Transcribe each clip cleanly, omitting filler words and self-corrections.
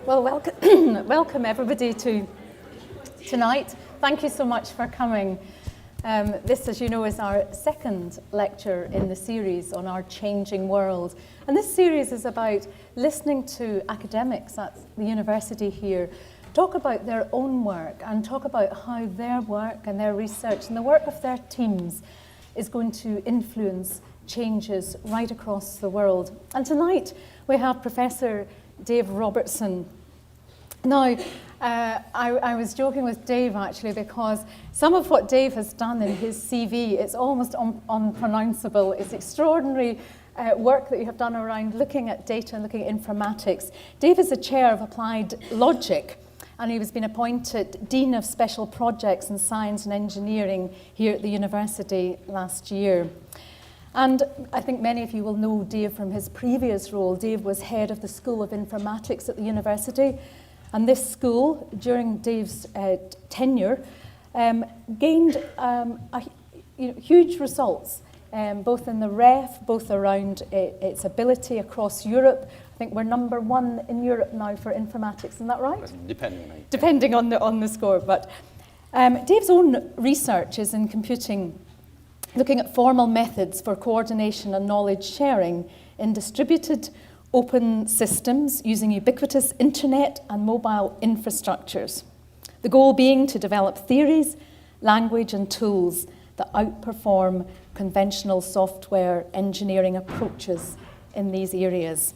Well, welcome, welcome everybody to tonight. Thank you so much for coming. This, as you know, is our second lecture in the series on our changing world. And this series is about listening to academics at the university here talk about their own work and talk about how their work and their research and the work of their teams is going to influence changes right across the world. And tonight we have Professor David Robertson. Now, I was joking with Dave actually because some of what Dave has done in his CV, it's almost unpronounceable. It's extraordinary work that you have done around looking at data and looking at informatics. Dave is the chair of Applied Logic, and he has been appointed Dean of Special Projects in Science and Engineering here at the university last year. And I think many of you will know Dave from his previous role. Dave was head of the School of Informatics at the university. And this school, during Dave's tenure, gained huge results, both in the REF, both around its ability across Europe. I think we're #1 in Europe now for informatics, isn't that right? Depending on the score. But Dave's own research is in computing, looking at formal methods for coordination and knowledge sharing in distributed open systems using ubiquitous internet and mobile infrastructures. The goal being to develop theories, language and tools that outperform conventional software engineering approaches in these areas.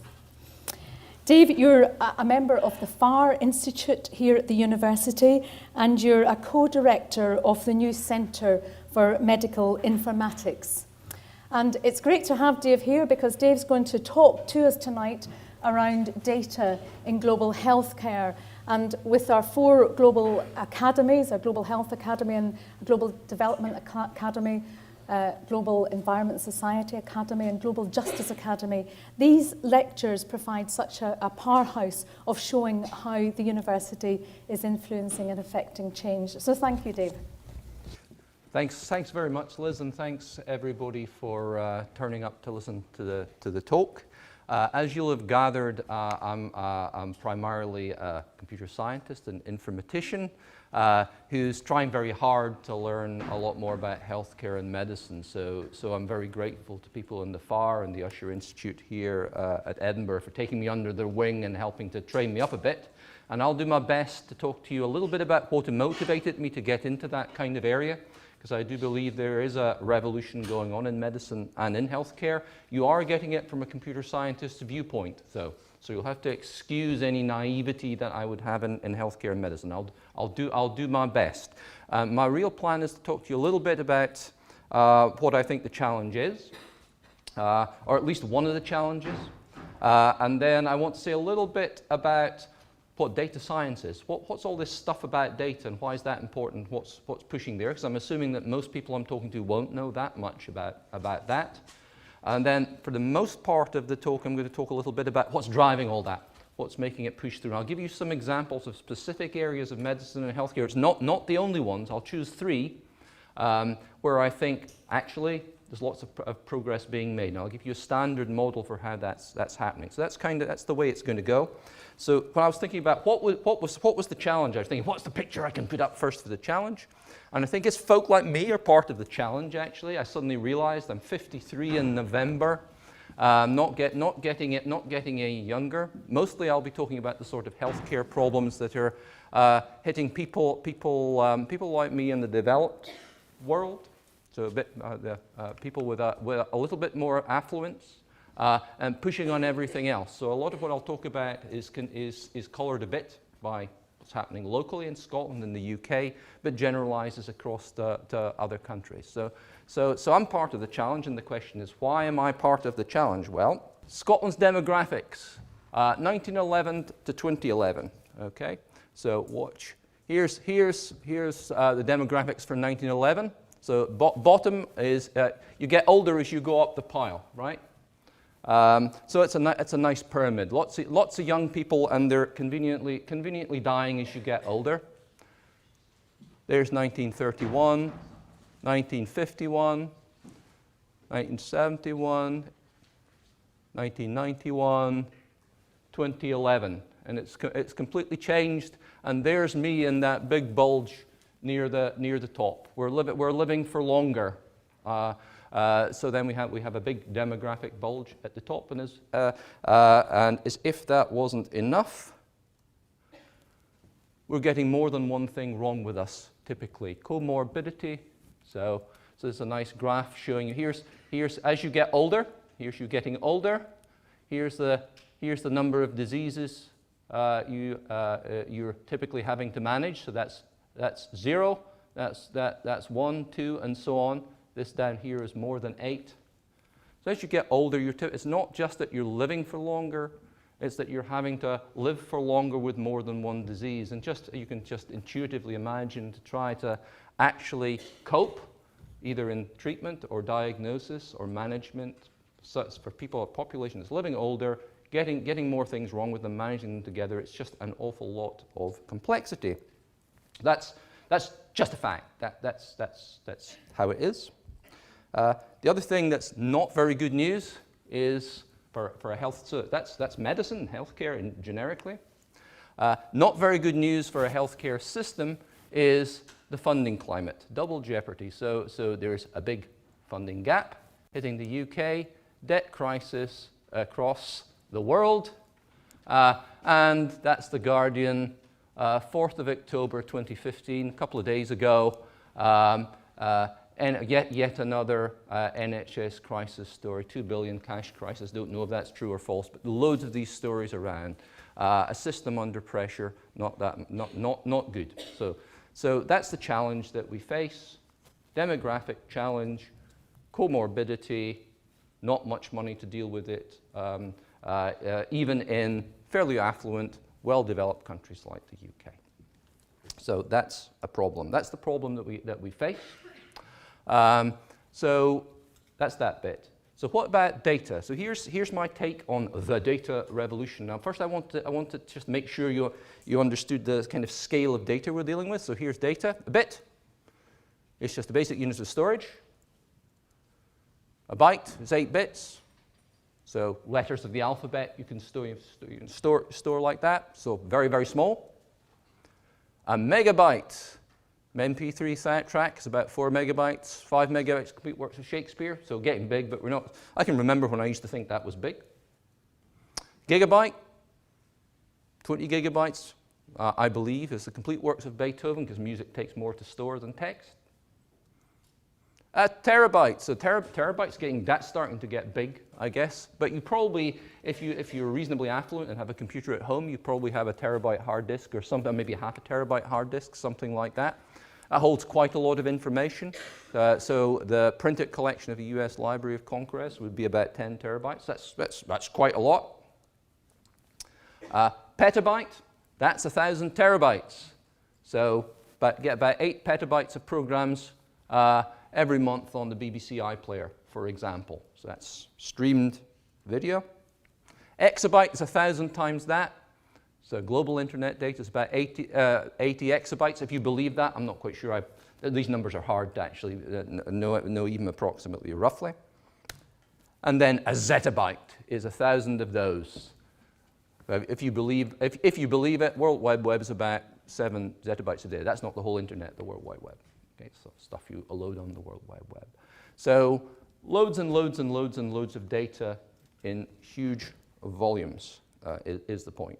Dave, you're a member of the FAR Institute here at the university, and you're a co-director of the new Centre for Medical Informatics. And it's great to have Dave here because Dave's going to talk to us tonight around data in global healthcare. And with our 4 global academies, our Global Health Academy and Global Development Academy, Global Environment Society Academy and Global Justice Academy, these lectures provide such a powerhouse of showing how the university is influencing and affecting change. So thank you, Dave. Thanks very much, Liz, and thanks everybody for turning up to listen to the talk. As you'll have gathered, I'm primarily a computer scientist and informatician who's trying very hard to learn a lot more about healthcare and medicine. So I'm very grateful to people in the FAR and the Usher Institute here at Edinburgh for taking me under their wing and helping to train me up a bit. And I'll do my best to talk to you a little bit about what motivated me to get into that kind of area, because I do believe there is a revolution going on in medicine and in healthcare. You are getting it from a computer scientist's viewpoint, though. So you'll have to excuse any naivety that I would have in healthcare and medicine. I'll do my best. My real plan is to talk to you a little bit about what I think the challenge is, or at least one of the challenges. And then I want to say a little bit about what data science is. What's all this stuff about data and why is that important? What's pushing there? Because I'm assuming that most people I'm talking to won't know that much about that. And then for the most part of the talk, I'm going to talk a little bit about what's driving all that, what's making it push through. And I'll give you some examples of specific areas of medicine and healthcare. It's not the only ones. I'll choose 3 where I think actually there's lots of progress being made. Now I'll give you a standard model for how that's happening. So that's the way it's going to go. So when I was thinking about what was the challenge, I was thinking, what's the picture I can put up first for the challenge? And I think it's folk like me are part of the challenge, actually. I suddenly realized I'm 53 in November, not getting any younger. Mostly I'll be talking about the sort of healthcare problems that are hitting people like me in the developed world. So a bit people with a little bit more affluence and pushing on everything else. So a lot of what I'll talk about is coloured a bit by what's happening locally in Scotland and the UK, but generalises across to other countries. So I'm part of the challenge, and the question is, why am I part of the challenge? Well, Scotland's demographics, 1911 to 2011. Okay, so watch. Here's the demographics for 1911. So bottom is you get older as you go up the pile, right? So it's a nice pyramid. Lots of young people, and they're conveniently dying as you get older. There's 1931, 1951, 1971, 1991, 2011. and it's completely changed. And there's me in that big bulge near the top. We're living for longer. So then we have a big demographic bulge at the top, and as if that wasn't enough, we're getting more than one thing wrong with us typically. Comorbidity. So there's a nice graph showing you. Here's as you get older. Here's you getting older. Here's the number of diseases you're typically having to manage. So that's 0. That's 1, 2, and so on. This down here is more than 8. So as you get older, it's not just that you're living for longer. It's that you're having to live for longer with more than one disease. And you can just intuitively imagine to try to actually cope, either in treatment or diagnosis or management. So for people, a population that's living older, getting more things wrong with them, managing them together, it's just an awful lot of complexity. That's just a fact. That's how it is. The other thing that's not very good news is for a health, so that's medicine, healthcare generically. Not very good news for a healthcare system is the funding climate, double jeopardy. So there's a big funding gap hitting the UK, debt crisis across the world, and that's The Guardian, 4th of October 2015, a couple of days ago. And yet another NHS crisis story, 2 billion cash crisis. Don't know if that's true or false, but loads of these stories around. A system under pressure, not good. So that's the challenge that we face. Demographic challenge, comorbidity, not much money to deal with it, even in fairly affluent, well-developed countries like the UK. So that's a problem. That's the problem that we face. So that's that bit. So what about data? So here's my take on the data revolution. Now, first I want to just make sure you understood the kind of scale of data we're dealing with. So here's data. A bit, it's just the basic units of storage. A byte is 8 bits. So letters of the alphabet you can store like that. So very, very small. A megabyte. MP3 track is about 4 megabytes, 5 megabytes complete works of Shakespeare, so getting big, but we're not. I can remember when I used to think that was big. Gigabyte, 20 gigabytes, I believe, is the complete works of Beethoven, because music takes more to store than text. A terabyte, so terabyte's that's starting to get big, I guess. But you probably, if you're reasonably affluent and have a computer at home, you probably have a terabyte hard disk or something, maybe half a terabyte hard disk, something like that. That holds quite a lot of information. So the printed collection of the US Library of Congress would be about 10 terabytes. That's quite a lot. Petabyte, that's 1,000 terabytes. So get about 8 petabytes of programs every month on the BBC iPlayer, for example. So that's streamed video. Exabyte is 1,000 times that. So global internet data is about 80 exabytes. If you believe that, I'm not quite sure. These numbers are hard to actually know even approximately, roughly. And then a zettabyte is 1,000 of those. If you believe it, World Wide Web is about 7 zettabytes a day. That's not the whole internet, the World Wide Web. Okay, so stuff you load on the World Wide Web. So loads and loads and loads and loads of data in huge volumes is the point.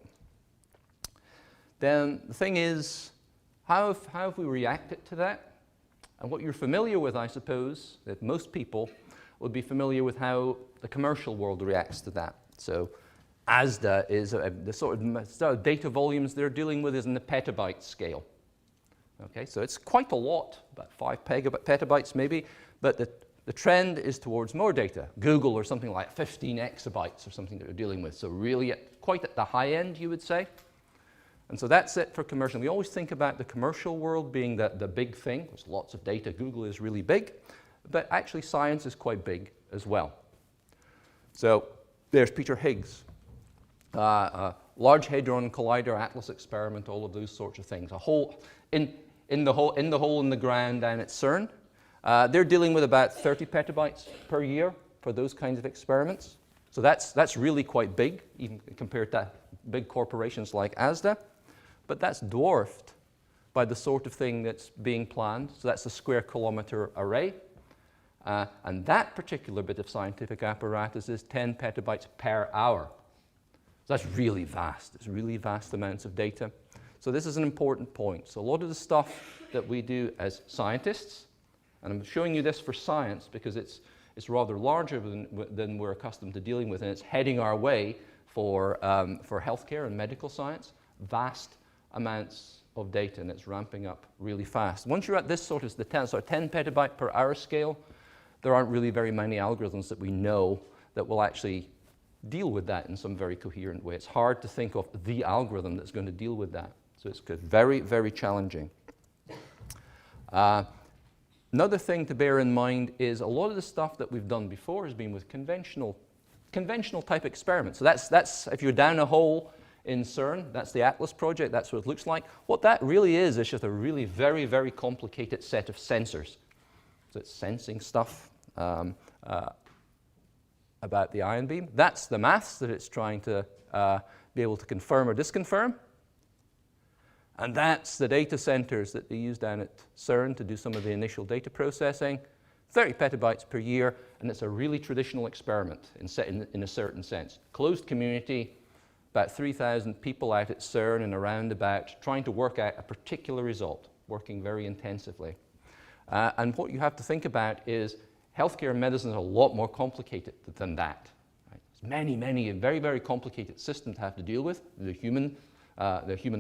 Then the thing is, how have we reacted to that? And what you're familiar with, I suppose, that most people would be familiar with how the commercial world reacts to that. So ASDA is the sort of data volumes they're dealing with is in the petabyte scale. Okay, so it's quite a lot, about 5 petabytes maybe, but the trend is towards more data. Google or something like 15 exabytes or something that they're dealing with. So really quite at the high end, you would say. And so that's it for commercial. We always think about the commercial world being the big thing. There's lots of data. Google is really big. But actually science is quite big as well. So there's Peter Higgs. Large Hadron Collider, Atlas experiment, all of those sorts of things. A hole in the hole in the ground down at CERN. They're dealing with about 30 petabytes per year for those kinds of experiments. So that's really quite big, even compared to big corporations like Asda, but that's dwarfed by the sort of thing that's being planned. So that's a square kilometer array. And that particular bit of scientific apparatus is 10 petabytes per hour. So that's really vast. It's really vast amounts of data. So this is an important point. So a lot of the stuff that we do as scientists, and I'm showing you this for science because it's rather larger than we're accustomed to dealing with, and it's heading our way for healthcare and medical science, vast amounts of data, and it's ramping up really fast. Once you're at this sort of the 10 petabyte per hour scale, there aren't really very many algorithms that we know that will actually deal with that in some very coherent way. It's hard to think of the algorithm that's going to deal with that. So it's very, very challenging. Another thing to bear in mind is a lot of the stuff that we've done before has been with conventional type experiments. So that's if you're down a hole in CERN, that's the ATLAS project, that's what it looks like. What that really is just a really very, very complicated set of sensors. So it's sensing stuff about the ion beam. That's the maths that it's trying to be able to confirm or disconfirm. And that's the data centers that they use down at CERN to do some of the initial data processing. 30 petabytes per year, and it's a really traditional experiment in a certain sense. Closed community, about 3,000 people out at CERN and around about trying to work out a particular result, working very intensively. And what you have to think about is healthcare and medicine is a lot more complicated than that. Right? There's many very, very complicated systems to have to deal with, the human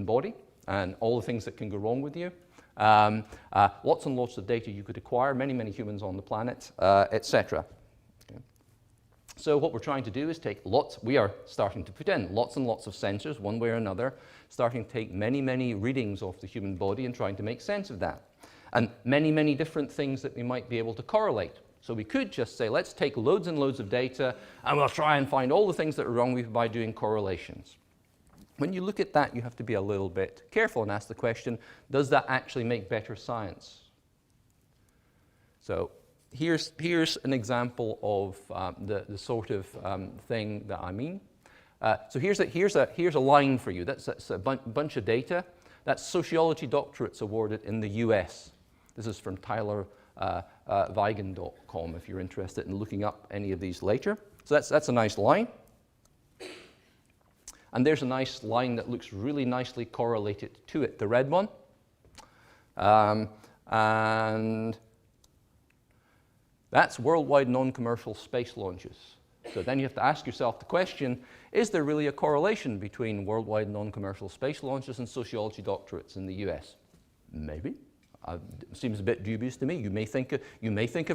body and all the things that can go wrong with you. Lots and lots of data you could acquire, many humans on the planet, etc. Okay. So what we're trying to do is we are starting to put in lots and lots of sensors, one way or another, starting to take many readings of the human body and trying to make sense of that. And many different things that we might be able to correlate. So we could just say, let's take loads and loads of data, and we'll try and find all the things that are wrong with by doing correlations. When you look at that, you have to be a little bit careful and ask the question, does that actually make better science? So here's an example of the sort of thing that I mean. So here's a line for you. That's a bunch of data. That's sociology doctorates awarded in the US. This is from tylerweigen.com if you're interested in looking up any of these later. So that's a nice line. And there's a nice line that looks really nicely correlated to it, the red one. And that's worldwide non-commercial space launches. So then you have to ask yourself the question, is there really a correlation between worldwide non-commercial space launches and sociology doctorates in the US? Maybe. Seems a bit dubious to me. You may think of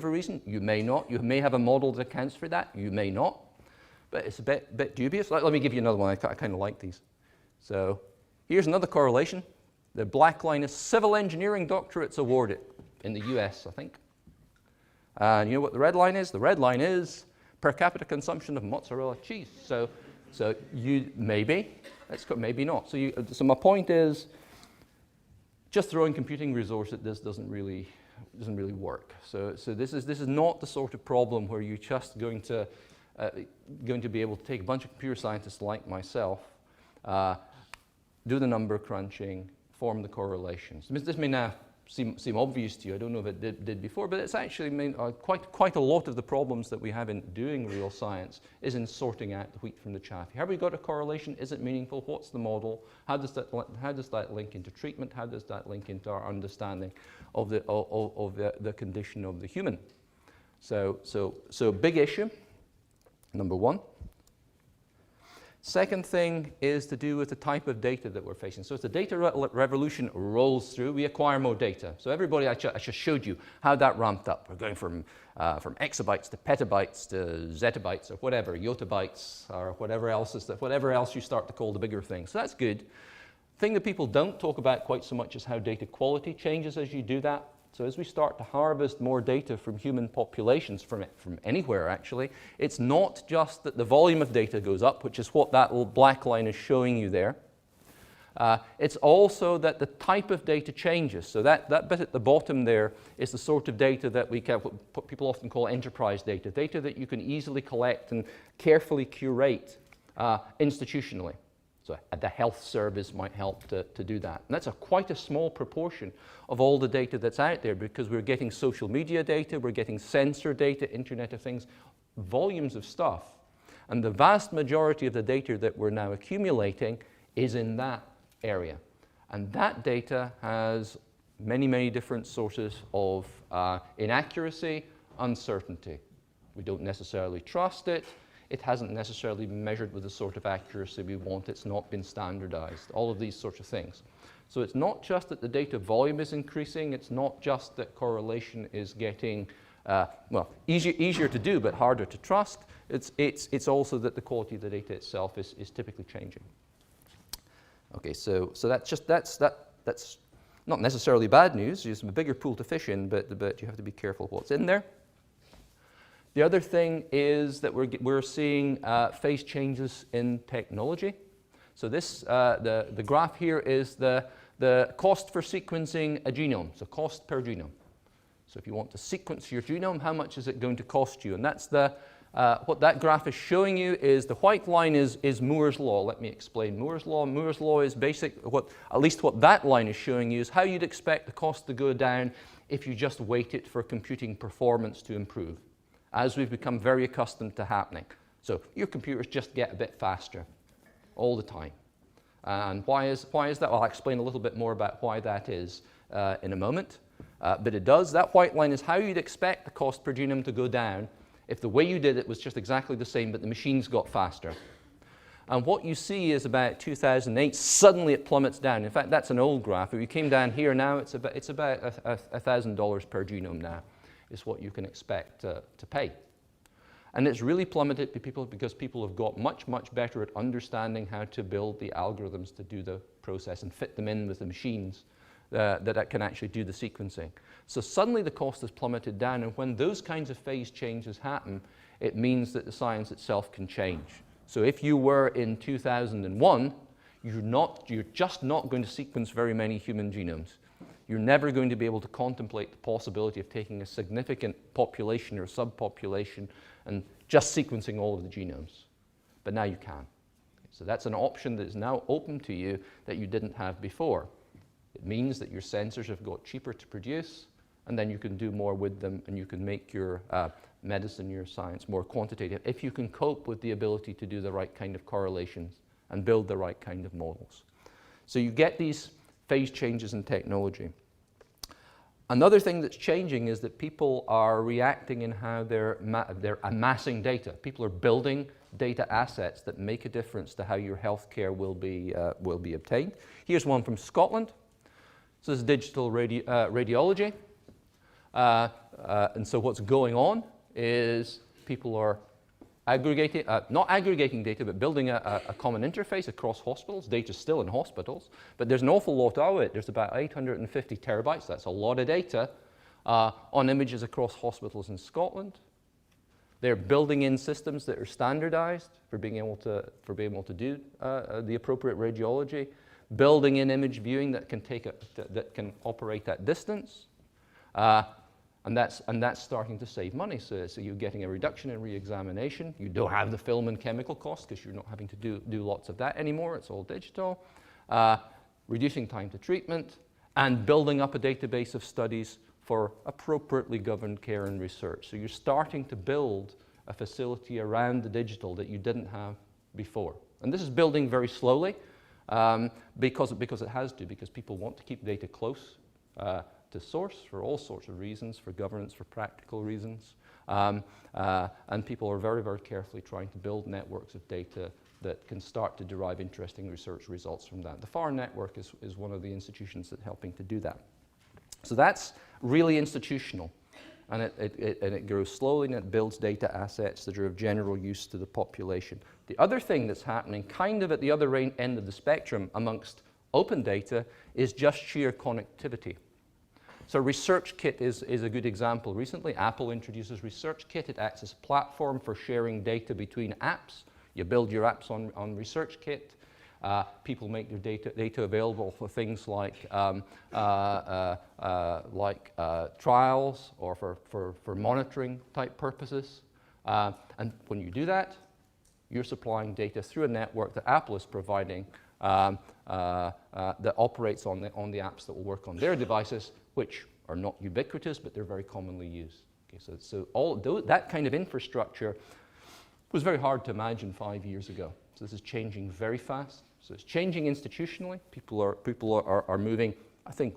a reason, you may not. You may have a model that accounts for that, you may not. But it's a bit dubious. Let me give you another one. I kind of like these. So here's another correlation. The black line is civil engineering doctorates awarded in the US, I think. And you know what the red line is? The red line is per capita consumption of mozzarella cheese. So you maybe, maybe not. So my point is, just throwing computing resource at this doesn't really work. So this is not the sort of problem where you're just going to be able to take a bunch of computer scientists like myself, do the number crunching, form the correlations. This may now seem obvious to you. I don't know if it did before, but it's actually quite a lot of the problems that we have in doing real science is in sorting out the wheat from the chaff. Have we got a correlation? Is it meaningful? What's the model? How does that link into treatment? How does that link into our understanding of the condition of the human? So big issue. Number one. Second thing is to do with the type of data that we're facing. So as the data revolution rolls through, we acquire more data. So everybody, I just showed you how that ramped up. We're going from exabytes to petabytes to zettabytes or whatever, yottabytes or whatever else you start to call the bigger thing. So that's good. The thing that people don't talk about quite so much is how data quality changes as you do that. So as we start to harvest more data from human populations, from anywhere actually, it's not just that the volume of data goes up, which is what that little black line is showing you there. It's also that the type of data changes. So that bit at the bottom there is the sort of data that what people often call enterprise data that you can easily collect and carefully curate institutionally. So the health service might help to do that. And that's quite a small proportion of all the data that's out there, because we're getting social media data, we're getting sensor data, Internet of Things, volumes of stuff. And the vast majority of the data that we're now accumulating is in that area. And that data has many, many different sources of inaccuracy, uncertainty. We don't necessarily trust it. It hasn't necessarily been measured with the sort of accuracy we want. It's not been standardized, all of these sorts of things. So it's not just that the data volume is increasing. It's not just that correlation is getting, well, easier to do but harder to trust. It's also that the quality of the data itself is typically changing. Okay, so that's not necessarily bad news. There's a bigger pool to fish in, but you have to be careful what's in there. The other thing is that we're seeing phase changes in technology. So this, the graph here is the cost for sequencing a genome, so cost per genome. So if you want to sequence your genome, how much is it going to cost you? And that's what that graph is showing you is the white line is Moore's law. Let me explain Moore's law. Moore's law is at least what that line is showing you is how you'd expect the cost to go down if you just waited for computing performance to improve, as we've become very accustomed to happening. So your computers just get a bit faster all the time. And why is that? Well, I'll explain a little bit more about why that is in a moment. But it does. That white line is how you'd expect the cost per genome to go down if the way you did it was just exactly the same, but the machines got faster. And what you see is about 2008, suddenly it plummets down. In fact, that's an old graph. If you came down here now, it's about $1,000 per genome now, is what you can expect to pay. And it's really plummeted because people have got much, much better at understanding how to build the algorithms to do the process and fit them in with the machines that can actually do the sequencing. So suddenly the cost has plummeted down, and when those kinds of phase changes happen, it means that the science itself can change. So if you were in 2001, you're just not going to sequence very many human genomes. You're never going to be able to contemplate the possibility of taking a significant population or subpopulation and just sequencing all of the genomes. But now you can. So that's an option that is now open to you that you didn't have before. It means that your sensors have got cheaper to produce, and then you can do more with them, and you can make your medicine, your science more quantitative if you can cope with the ability to do the right kind of correlations and build the right kind of models. So you get these phase changes in technology. Another thing that's changing is that people are reacting in how they're amassing data. People are building data assets that make a difference to how your healthcare will be obtained. Here's one from Scotland. So this is digital radiology. And so what's going on is people are aggregating, not aggregating data, but building a common interface across hospitals. Data's still in hospitals, but there's an awful lot of it. There's about 850 terabytes. That's a lot of data on images across hospitals in Scotland. They're building in systems that are standardized for being able to do the appropriate radiology, building in image viewing that can operate at distance. And that's starting to save money. So you're getting a reduction in re-examination. You don't have the film and chemical costs because you're not having to do lots of that anymore. It's all digital. Reducing time to treatment, and building up a database of studies for appropriately governed care and research. So you're starting to build a facility around the digital that you didn't have before. And this is building very slowly because it has to, because people want to keep data close to source for all sorts of reasons, for governance, for practical reasons. And people are very, very carefully trying to build networks of data that can start to derive interesting research results from that. The FAR network is one of the institutions that's helping to do that. So that's really institutional, and it grows slowly, and it builds data assets that are of general use to the population. The other thing that's happening kind of at the other end of the spectrum amongst open data is just sheer connectivity. So ResearchKit is a good example. Recently, Apple introduces ResearchKit. It acts as a platform for sharing data between apps. You build your apps on ResearchKit. People make their data available for things like trials or for monitoring type purposes. And when you do that, you're supplying data through a network that Apple is providing that operates on the apps that will work on their devices, which are not ubiquitous, but they're very commonly used. Okay, so that kind of infrastructure was very hard to imagine 5 years ago. So this is changing very fast. So it's changing institutionally. People are moving, I think,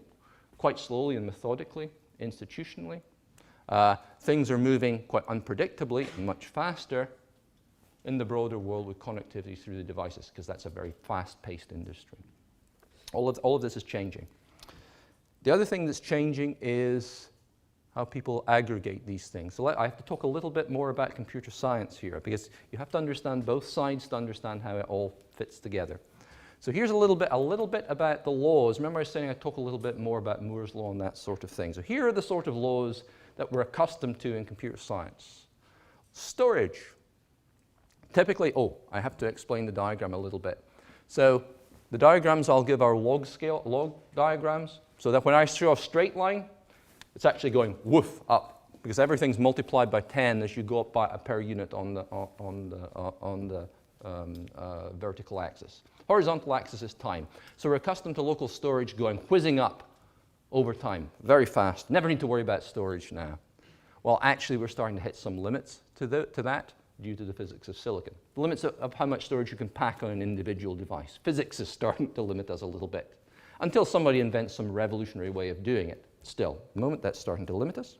quite slowly and methodically institutionally. Things are moving quite unpredictably and much faster in the broader world with connectivity through the devices, because that's a very fast-paced industry. All of this is changing. The other thing that's changing is how people aggregate these things. So I have to talk a little bit more about computer science here, because you have to understand both sides to understand how it all fits together. So here's a little bit about the laws. Remember I was saying I'd talk a little bit more about Moore's law and that sort of thing. So here are the sort of laws that we're accustomed to in computer science. Storage. Typically, I have to explain the diagram a little bit. So the diagrams I'll give are log diagrams, so that when I show a straight line, it's actually going woof up, because everything's multiplied by 10 as you go up by per unit on the vertical axis. Horizontal axis is time. So we're accustomed to local storage going whizzing up over time, very fast. Never need to worry about storage now. Well, actually, we're starting to hit some limits to that due to the physics of silicon. The limits of how much storage you can pack on an individual device. Physics is starting to limit us a little bit, until somebody invents some revolutionary way of doing it. Still, at the moment, that's starting to limit us.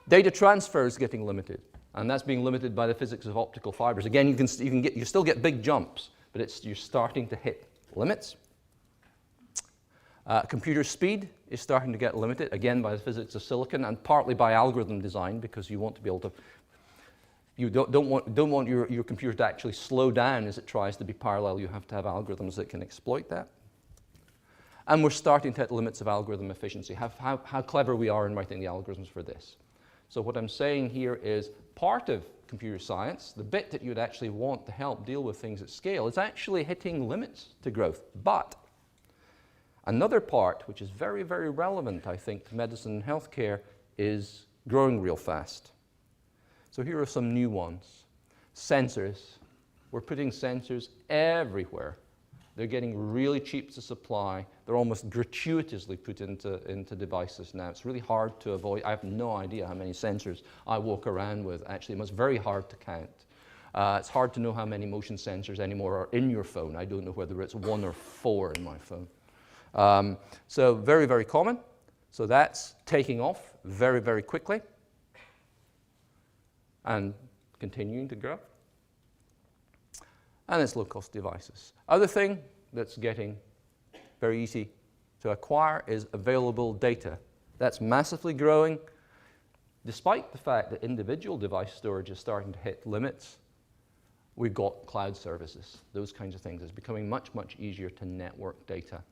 Data transfer is getting limited, and that's being limited by the physics of optical fibers. Again, you still get big jumps, but you're starting to hit limits. Computer speed is starting to get limited, again, by the physics of silicon, and partly by algorithm design, because you want to be able to, you don't want your computer to actually slow down as it tries to be parallel. You have to have algorithms that can exploit that. And we're starting to hit limits of algorithm efficiency, how clever we are in writing the algorithms for this. So what I'm saying here is part of computer science, the bit that you'd actually want to help deal with things at scale, is actually hitting limits to growth. But another part, which is very, very relevant, I think, to medicine and healthcare, is growing real fast. So here are some new ones. Sensors. We're putting sensors everywhere. They're getting really cheap to supply. They're almost gratuitously put into devices now. It's really hard to avoid. I have no idea how many sensors I walk around with. Actually, it's very hard to count. It's hard to know how many motion sensors anymore are in your phone. I don't know whether it's 1 or 4 in my phone. So very, very common. So that's taking off very, very quickly and continuing to grow. And it's low-cost devices. Other thing that's getting very easy to acquire is available data. That's massively growing. Despite the fact that individual device storage is starting to hit limits, we've got cloud services, those kinds of things. It's becoming much, much easier to network data.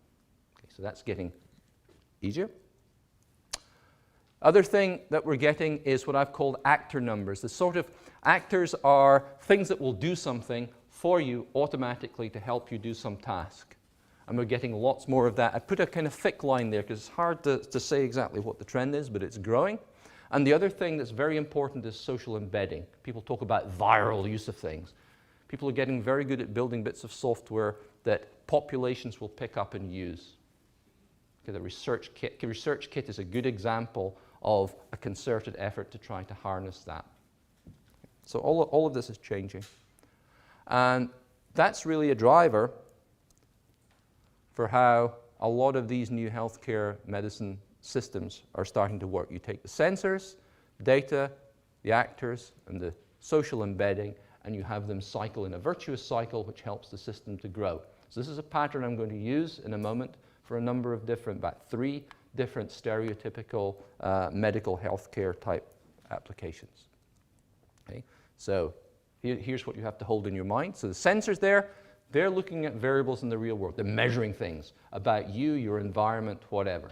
Okay, so that's getting easier. Other thing that we're getting is what I've called actor numbers. The sort of actors are things that will do something for you automatically to help you do some task. And we're getting lots more of that. I put a kind of thick line there because it's hard to say exactly what the trend is, but it's growing. And the other thing that's very important is social embedding. People talk about viral use of things. People are getting very good at building bits of software that populations will pick up and use. Okay, the research kit is a good example of a concerted effort to try to harness that. So all of this is changing. And that's really a driver for how a lot of these new healthcare medicine systems are starting to work. You take the sensors, data, the actors, and the social embedding, and you have them cycle in a virtuous cycle, which helps the system to grow. So this is a pattern I'm going to use in a moment for a number of different, about 3 different stereotypical medical healthcare type applications. Okay? So here's what you have to hold in your mind. So the sensors there, they're looking at variables in the real world. They're measuring things about you, your environment, whatever.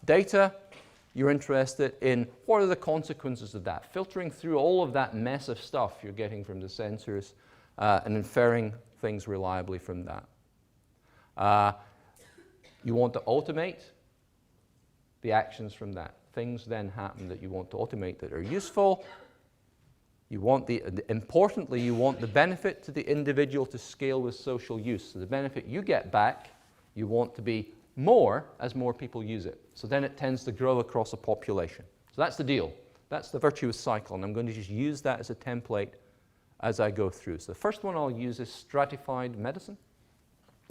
Data, you're interested in what are the consequences of that, filtering through all of that mess of stuff you're getting from the sensors and inferring things reliably from that. You want to automate the actions from that. Things then happen that you want to automate that are useful. Importantly, you want the benefit to the individual to scale with social use. So the benefit you get back, you want to be more as more people use it. So then it tends to grow across a population. So that's the deal. That's the virtuous cycle, and I'm going to just use that as a template as I go through. So the first one I'll use is stratified medicine.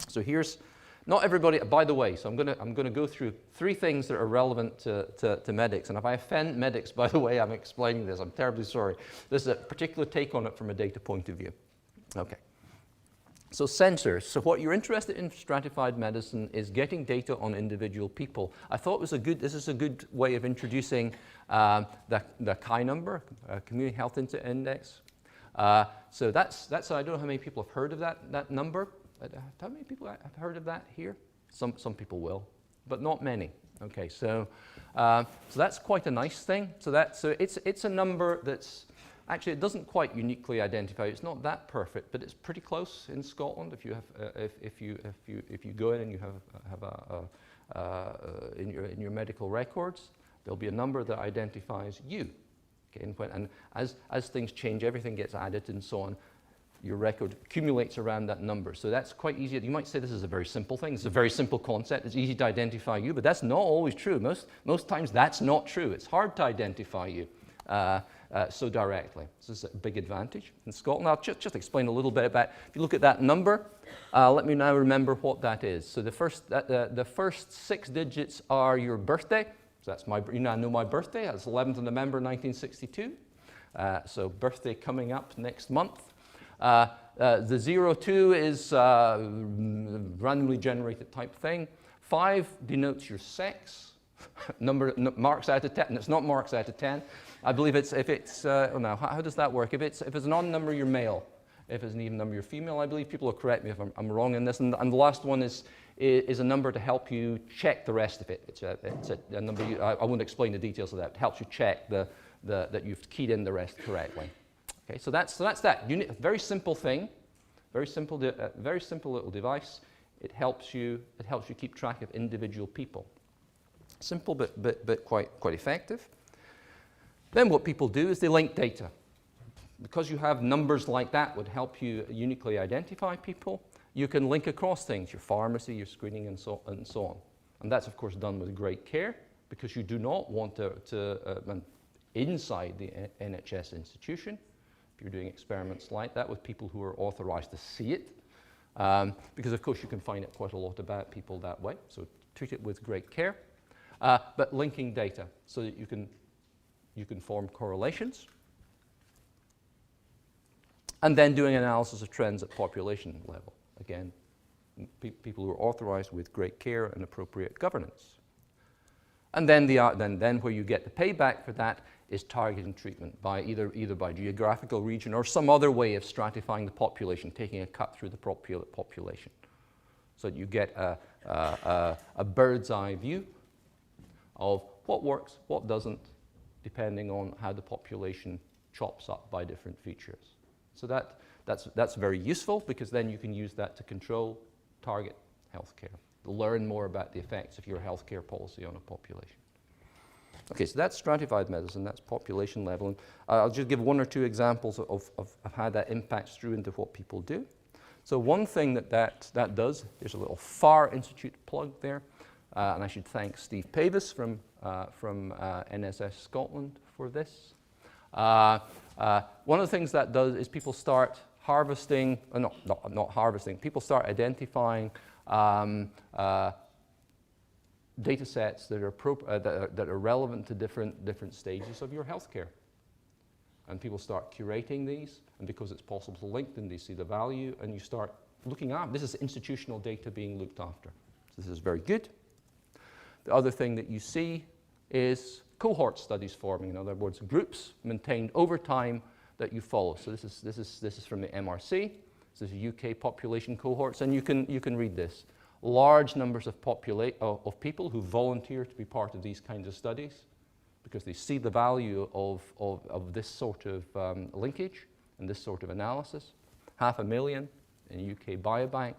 So here's, not everybody, by the way, so I'm going to go through 3 things that are relevant to medics. And if I offend medics, by the way, I'm explaining this. I'm terribly sorry. This is a particular take on it from a data point of view. Okay. So sensors. So what you're interested in stratified medicine is getting data on individual people. I thought this is a good way of introducing the CHI number, Community Health Index. So that's I don't know how many people have heard of that number. How many people have heard of that here? Some people will, but not many. Okay, so that's quite a nice thing. So it's a number that's actually, it doesn't quite uniquely identify. It's not that perfect, but it's pretty close in Scotland. If you have if you go in and you have in your medical records, there'll be a number that identifies you. Okay, and as things change, everything gets added and so on. Your record accumulates around that number. So that's quite easy. You might say this is a very simple thing. It's a very simple concept. It's easy to identify you, but that's not always true. Most times that's not true. It's hard to identify you so directly. This is a big advantage in Scotland. I'll just explain a little bit about, if you look at that number, let me now remember what that is. So the first 6 digits are your birthday. So that's you now know my birthday. That's 11th of November 1962. So birthday coming up next month. The 02 is randomly generated type thing. 5 denotes your sex. Marks out of 10. And it's not marks out of 10. I believe how does that work? If it's an odd number, you're male. If it's an even number, you're female. I believe people will correct me if I'm wrong in this. And the last one is a number to help you check the rest of it. It's a number. I won't explain the details of that. It helps you check that you've keyed in the rest correctly. Okay, so that's that. Very simple thing, very simple little device. It helps you keep track of individual people. Simple, but quite effective. Then what people do is they link data. Because you have numbers like that would help you uniquely identify people. You can link across things, your pharmacy, your screening, and so on. And that's of course done with great care, because you do not want to inside the NHS institution. If you're doing experiments like that with people who are authorized to see it, because of course you can find out quite a lot about people that way. So treat it with great care, but linking data so that you can form correlations, and then doing analysis of trends at population level. Again, people who are authorized with great care and appropriate governance. And then then where you get the payback for that is targeting treatment by either by geographical region or some other way of stratifying the population, taking a cut through the population, so that you get a bird's eye view of what works, what doesn't, depending on how the population chops up by different features. So that's very useful, because then you can use that to control, target healthcare, learn more about the effects of your healthcare policy on a population. Okay, so that's stratified medicine, that's population level. And I'll just give 1 or 2 examples of how that impacts through into what people do. So one thing that does, there's a little FAR Institute plug there, and I should thank Steve Pavis from NSS Scotland for this. One of the things that does is people start harvesting, not harvesting, people start identifying data sets that are relevant to different stages of your healthcare. And people start curating these, and because it's possible to link them, they see the value, and you start looking at, this is institutional data being looked after. So this is very good. The other thing that you see is cohort studies forming, in other words, groups maintained over time that you follow. So this is from the MRC. This is UK population cohorts, and you can read this. Large numbers of people who volunteer to be part of these kinds of studies, because they see the value of this sort of linkage and this sort of analysis. 500,000 in UK Biobank.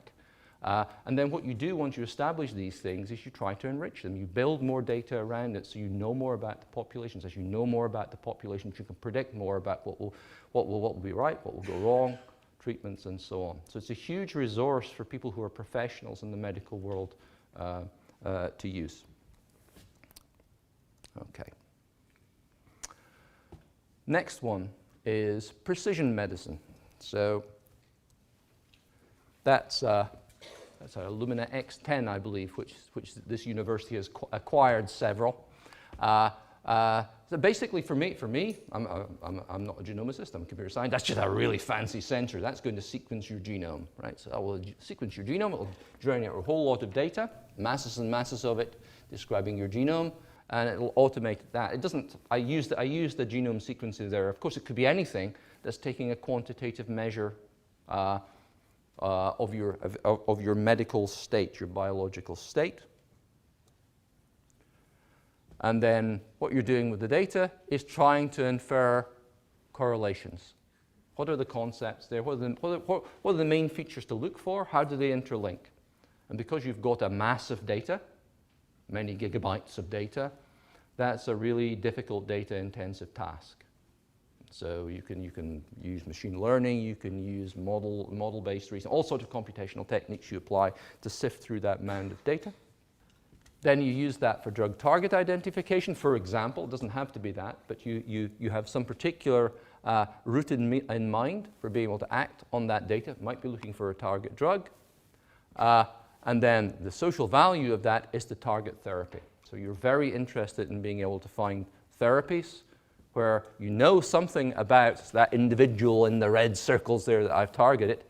And then what you do once you establish these things is you try to enrich them. You build more data around it so you know more about the populations. As you know more about the populations, you can predict more about what will be right, what will go wrong, treatments, and so on. So it's a huge resource for people who are professionals in the medical world to use. Okay. Next one is precision medicine. So that's a Illumina X10, I believe, which this university has acquired several. So basically, for me, I'm not a genomicist. I'm a computer scientist. That's just a really fancy sensor. That's going to sequence your genome, right? So I will sequence your genome. It will generate a whole lot of data, masses and masses of it, describing your genome, and it will automate that. It doesn't. I use the genome sequencer there. Of course, it could be anything that's taking a quantitative measure of your medical state, your biological state. And then what you're doing with the data is trying to infer correlations. What are the concepts there? What are the main features to look for? How do they interlink? And because you've got a mass of data, many gigabytes of data, that's a really difficult data-intensive task. So you can use machine learning, you can use model-based reasoning, all sorts of computational techniques you apply to sift through that mound of data. Then you use that for drug target identification, for example. It doesn't have to be that, but you have some particular route in mind for being able to act on that data. Might be looking for a target drug. And then the social value of that is the target therapy. So you're very interested in being able to find therapies where you know something about that individual in the red circles there that I've targeted.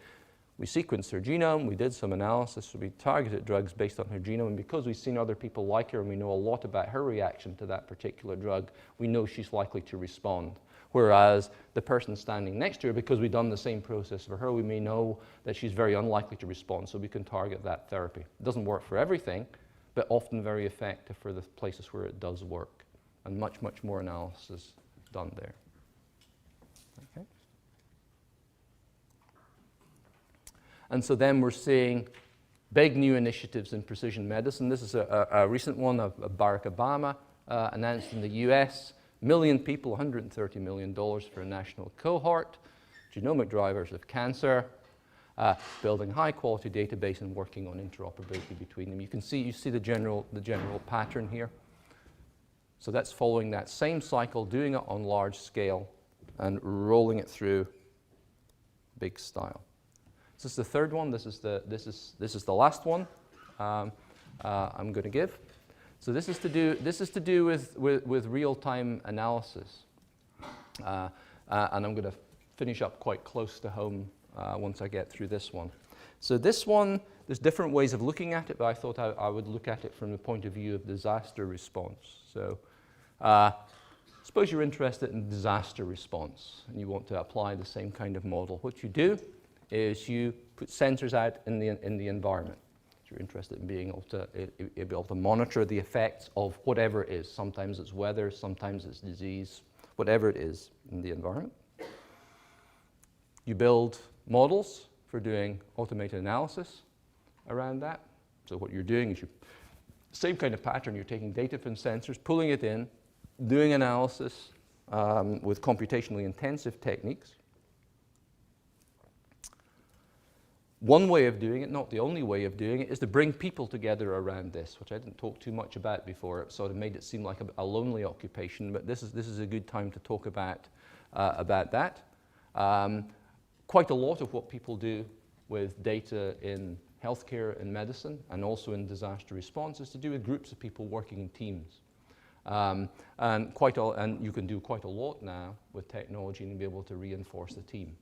We sequenced her genome, we did some analysis, so we targeted drugs based on her genome, and because we've seen other people like her and we know a lot about her reaction to that particular drug, we know she's likely to respond. Whereas the person standing next to her, because we've done the same process for her, we may know that she's very unlikely to respond, so we can target that therapy. It doesn't work for everything, but often very effective for the places where it does work, and much, much more analysis done there. Okay. And so then we're seeing big new initiatives in precision medicine. This is a recent one of Barack Obama announced in the US. Million people, $130 million for a national cohort, genomic drivers of cancer, building high-quality database and working on interoperability between them. You see the general pattern here. So that's following that same cycle, doing it on large scale and rolling it through big style. This is the third one. This is the last one I'm going to give. So this is to do with real-time analysis, and I'm going to finish up quite close to home once I get through this one. So this one, there's different ways of looking at it, but I thought I would look at it from the point of view of disaster response. So suppose you're interested in disaster response and you want to apply the same kind of model. What you do is you put sensors out in the environment. So you're interested in being able to monitor the effects of whatever it is. Sometimes it's weather, sometimes it's disease, whatever it is in the environment. You build models for doing automated analysis around that. So what you're doing is same kind of pattern. You're taking data from sensors, pulling it in, doing analysis with computationally intensive techniques. One way of doing it, not the only way of doing it, is to bring people together around this, which I didn't talk too much about before. It sort of made it seem like a lonely occupation, but this is a good time to talk about that. Quite a lot of what people do with data in healthcare and medicine, and also in disaster response, is to do with groups of people working in teams. And you can do quite a lot now with technology and be able to reinforce the team.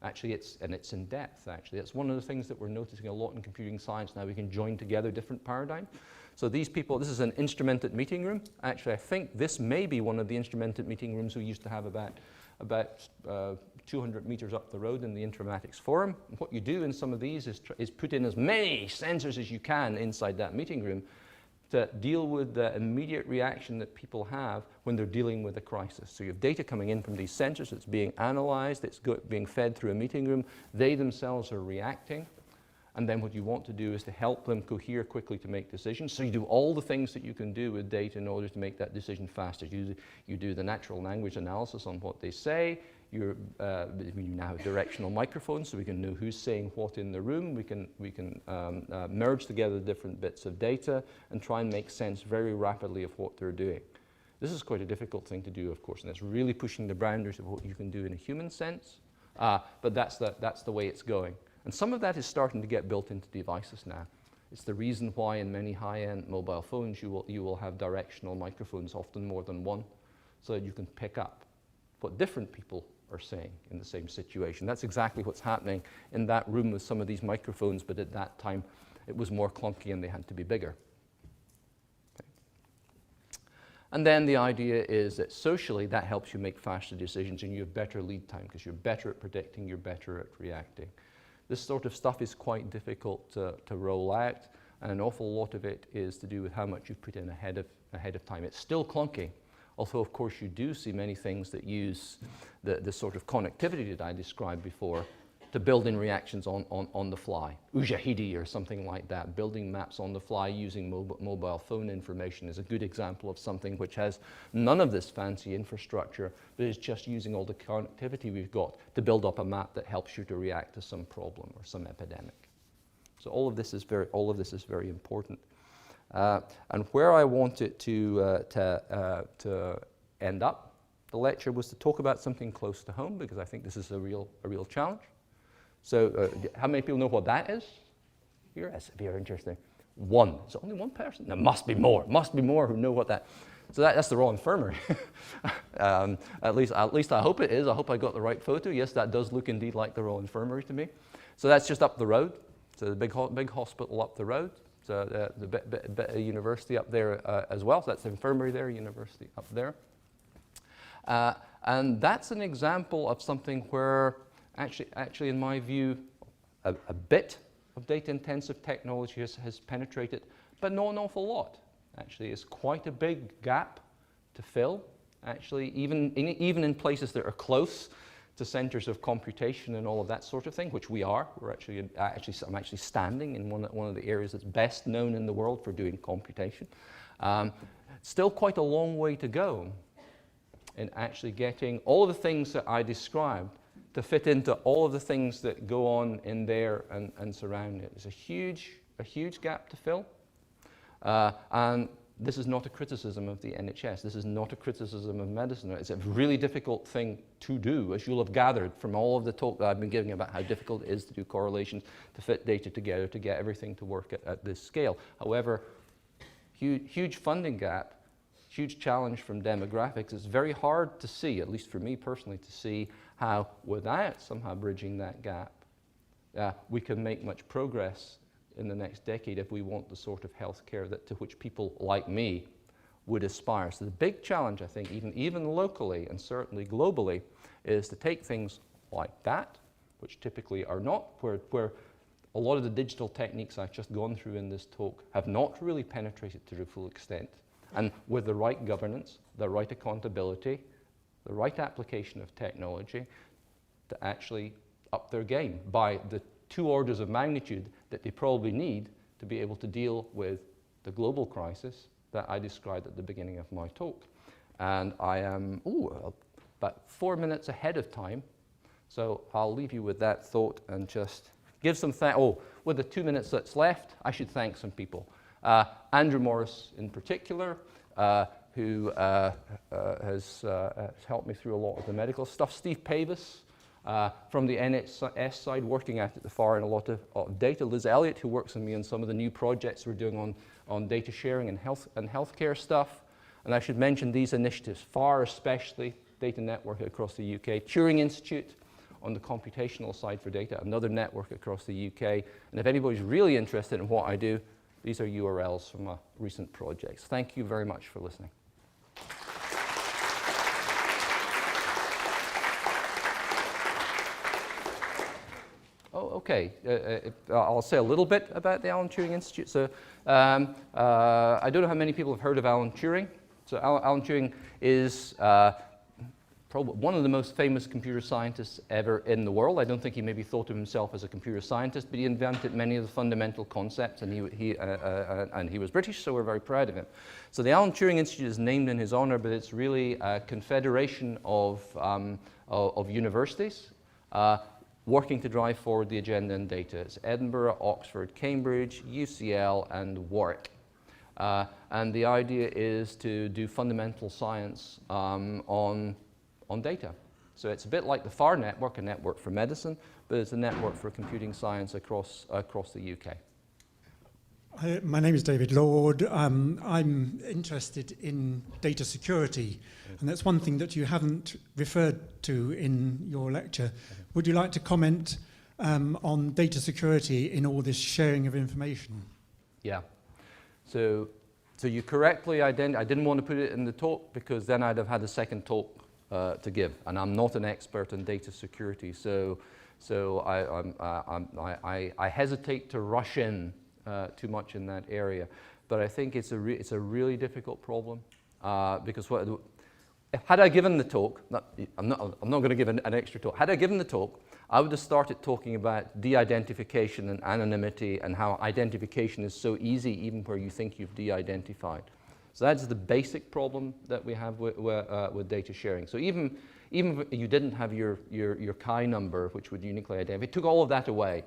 Actually, it's in depth, actually. That's one of the things that we're noticing a lot in computing science now. We can join together different paradigms. So these people, this is an instrumented meeting room. Actually, I think this may be one of the instrumented meeting rooms we used to have about 200 meters up the road in the Informatics forum. And what you do in some of these is put in as many sensors as you can inside that meeting room to deal with the immediate reaction that people have when they're dealing with a crisis. So you have data coming in from these sensors, it's being analyzed, it's being fed through a meeting room, they themselves are reacting, And then what you want to do is to help them cohere quickly to make decisions. So you do all the things that you can do with data in order to make that decision faster. You do the natural language analysis on what they say. You now have directional microphones, so we can know who's saying what in the room. We can merge together the different bits of data and try and make sense very rapidly of what they're doing. This is quite a difficult thing to do, of course, and it's really pushing the boundaries of what you can do in a human sense. But that's the way it's going. And some of that is starting to get built into devices now. It's the reason why in many high-end mobile phones you will have directional microphones, often more than one, so that you can pick up what different people are saying in the same situation. That's exactly what's happening in that room with some of these microphones, but at that time it was more clunky and they had to be bigger. Okay. And then the idea is that socially that helps you make faster decisions and you have better lead time because you're better at predicting, you're better at reacting. This sort of stuff is quite difficult to roll out, and an awful lot of it is to do with how much you've put in ahead of time. It's still clunky, although of course you do see many things that use the sort of connectivity that I described before to build in reactions on the fly. Ujahidi or something like that, building maps on the fly using mobile phone information is a good example of something which has none of this fancy infrastructure, but is just using all the connectivity we've got to build up a map that helps you to react to some problem or some epidemic. So all of this is very important. And where I wanted to end up the lecture was to talk about something close to home, because I think this is a real challenge. So how many people know what that is? Here, that's very interesting. One. Is there only one person? There must be more who know what that. So that's the Royal Infirmary. At least I hope it is. I hope I got the right photo. Yes, that does look indeed like the Royal Infirmary to me. So that's just up the road. So the big hospital up the road. So the university up there as well. So that's the infirmary there, university up there. And that's an example of something where actually, in my view, a bit of data-intensive technology has penetrated, but not an awful lot. Actually, it's quite a big gap to fill. Actually, even in places that are close to centers of computation and all of that sort of thing, which we are. I'm actually standing in one of the areas that's best known in the world for doing computation. Still quite a long way to go in actually getting all of the things that I described to fit into all of the things that go on in there and surround it. It's a huge gap to fill. And this is not a criticism of the NHS. This is not a criticism of medicine. It's a really difficult thing to do, as you'll have gathered from all of the talk that I've been giving about how difficult it is to do correlations, to fit data together, to get everything to work at this scale. However, huge funding gap, huge challenge from demographics. It's very hard to see, at least for me personally, to see how, without somehow bridging that gap, we can make much progress in the next decade if we want the sort of healthcare to which people like me would aspire. So the big challenge, I think, even locally and certainly globally, is to take things like that, which typically are not, where a lot of the digital techniques I've just gone through in this talk have not really penetrated to the full extent, and with the right governance, the right accountability, the right application of technology, to actually up their game by the 2 orders of magnitude that they probably need to be able to deal with the global crisis that I described at the beginning of my talk. And I am about 4 minutes ahead of time, so I'll leave you with that thought and just give some with the 2 minutes that's left, I should thank some people. Andrew Morris in particular, who has helped me through a lot of the medical stuff. Steve Pavis, from the NHS side, working at the far and a lot of data. Liz Elliott, who works with me on some of the new projects we're doing on data sharing and healthcare stuff. And I should mention these initiatives, FAR especially, Data Network across the UK, Turing Institute on the computational side for data, another network across the UK. And if anybody's really interested in what I do, these are URLs from recent projects. Thank you very much for listening. Okay, I'll say a little bit about the Alan Turing Institute. So I don't know how many people have heard of Alan Turing. So Alan Turing is probably one of the most famous computer scientists ever in the world. I don't think he maybe thought of himself as a computer scientist, but he invented many of the fundamental concepts, and he was British, so we're very proud of him. So the Alan Turing Institute is named in his honor, but it's really a confederation of universities working to drive forward the agenda in data. It's Edinburgh, Oxford, Cambridge, UCL, and Warwick. And the idea is to do fundamental science on data. So it's a bit like the FAR network, a network for medicine, but it's a network for computing science across the UK. My name is David Lord. I'm interested in data security, and that's one thing that you haven't referred to in your lecture. Would you like to comment on data security in all this sharing of information? Yeah. So you correctly identified. I didn't want to put it in the talk because then I'd have had a second talk to give, and I'm not an expert in data security. So I hesitate to rush in too much in that area. But I think it's a really difficult problem because had I given the talk, I'm not going to give an extra talk. Had I given the talk, I would have started talking about de-identification and anonymity and how identification is so easy even where you think you've de-identified. So that's the basic problem that we have with data sharing. So even if you didn't have your Chi number, which would uniquely identify, it took all of that away.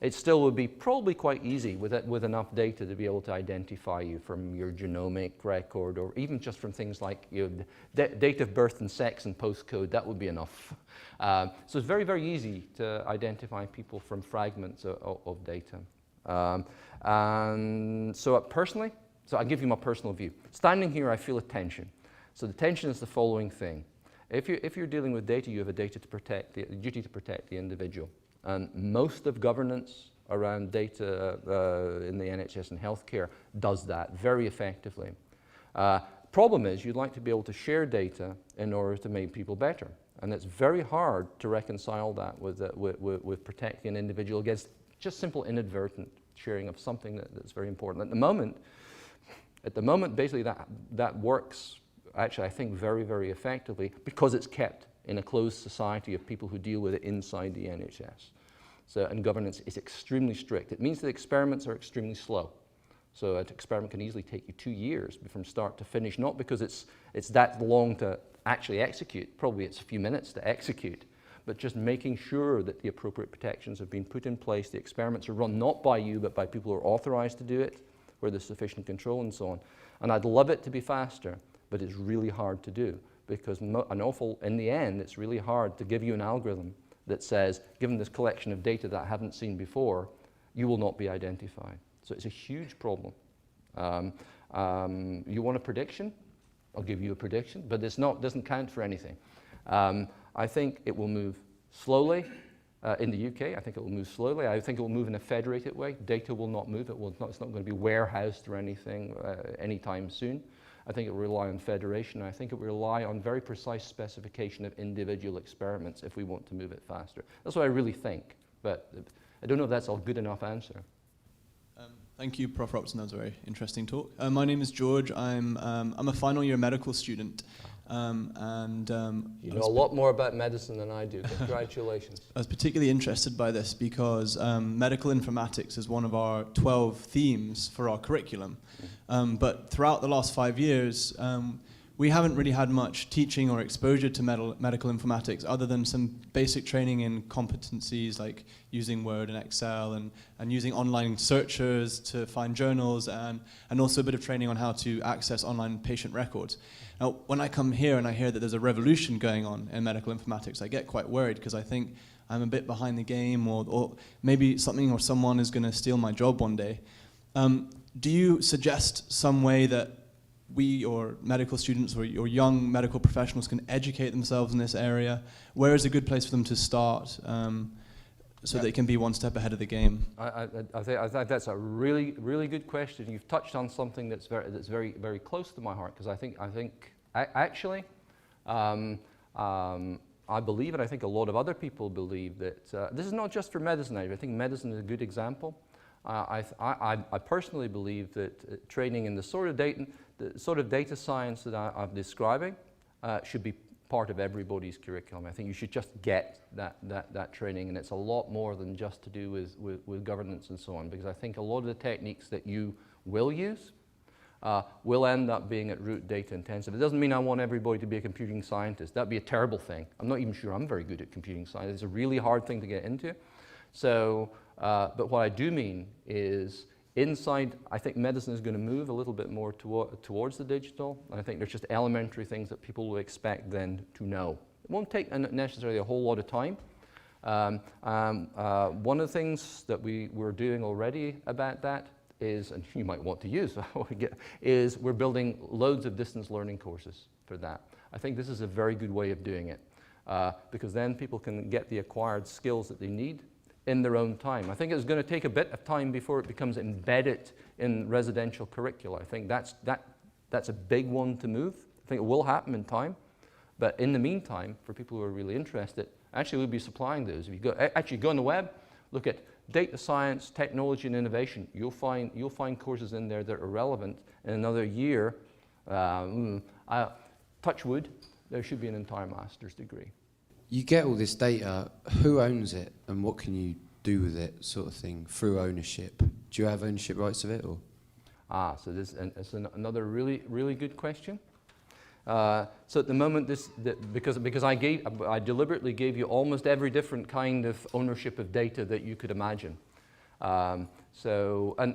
It still would be probably quite easy with enough data to be able to identify you from your genomic record, or even just from things like date of birth and sex and postcode. That would be enough. So it's very, very easy to identify people from fragments of data. And so personally, so I'll give you my personal view. Standing here, I feel a tension. So the tension is the following thing. If you're dealing with data, you have a duty to protect the individual. And most of governance around data in the NHS and healthcare does that very effectively. Problem is, you'd like to be able to share data in order to make people better. And it's very hard to reconcile that with protecting an individual against just simple inadvertent sharing of something that's very important. At the moment, basically that works, actually, I think, very, very effectively because it's kept in a closed society of people who deal with it inside the NHS. So, and governance is extremely strict. It means that experiments are extremely slow. So an experiment can easily take you 2 years from start to finish, not because it's that long to actually execute, probably it's a few minutes to execute, but just making sure that the appropriate protections have been put in place. The experiments are run not by you, but by people who are authorized to do it, where there's sufficient control and so on. And I'd love it to be faster, but it's really hard to do. Because in the end, it's really hard to give you an algorithm that says, given this collection of data that I haven't seen before, you will not be identified. So it's a huge problem. You want a prediction? I'll give you a prediction, but doesn't count for anything. I think it will move slowly. In the UK, I think it will move slowly. I think it will move in a federated way. Data will not move. It's not going to be warehoused or anything anytime soon. I think it will rely on federation. I think it will rely on very precise specification of individual experiments if we want to move it faster. That's what I really think, but I don't know if that's a good enough answer. Thank you, Prof. Robertson. That was a very interesting talk. My name is George. I'm a final year medical student. You know a lot more about medicine than I do. Congratulations. I was particularly interested by this because medical informatics is one of our 12 themes for our curriculum. But throughout the last 5 years, we haven't really had much teaching or exposure to medical informatics other than some basic training in competencies like using Word and Excel and using online searchers to find journals and also a bit of training on how to access online patient records. Now, when I come here and I hear that there's a revolution going on in medical informatics, I get quite worried because I think I'm a bit behind the game or maybe something or someone is going to steal my job one day. Do you suggest some way that we or medical students or young medical professionals can educate themselves in this area? Where is a good place for them to start so they can be one step ahead of the game? I think that's a really, really good question. You've touched on something that's very, very close to my heart because I think actually I believe, and I think a lot of other people believe that this is not just for medicine. I think medicine is a good example. I personally believe that training in the sort of data science that I'm describing should be part of everybody's curriculum. I think you should just get that training, and it's a lot more than just to do with governance and so on, because I think a lot of the techniques that you will use will end up being at root data intensive. It doesn't mean I want everybody to be a computing scientist. That'd be a terrible thing. I'm not even sure I'm very good at computing science. It's a really hard thing to get into. So, but what I do mean is inside, I think medicine is going to move a little bit more towards the digital. And I think there's just elementary things that people will expect then to know. It won't take necessarily a whole lot of time. One of the things that we're doing already about that is, and you might want to use, is we're building loads of distance learning courses for that. I think this is a very good way of doing it, because then people can get the acquired skills that they need in their own time. I think it's going to take a bit of time before it becomes embedded in residential curricula. I think that's a big one to move. I think it will happen in time, but in the meantime, for people who are really interested, actually we'll be supplying those. If you go on the web, look at data science, technology, and innovation. You'll find courses in there that are relevant. In another year, touch wood, there should be an entire master's degree. You get all this data, who owns it and what can you do with it, sort of thing, through ownership? Do you have ownership rights of it? Or? So this is another really, really good question. So at the moment, because I deliberately gave you almost every different kind of ownership of data that you could imagine. And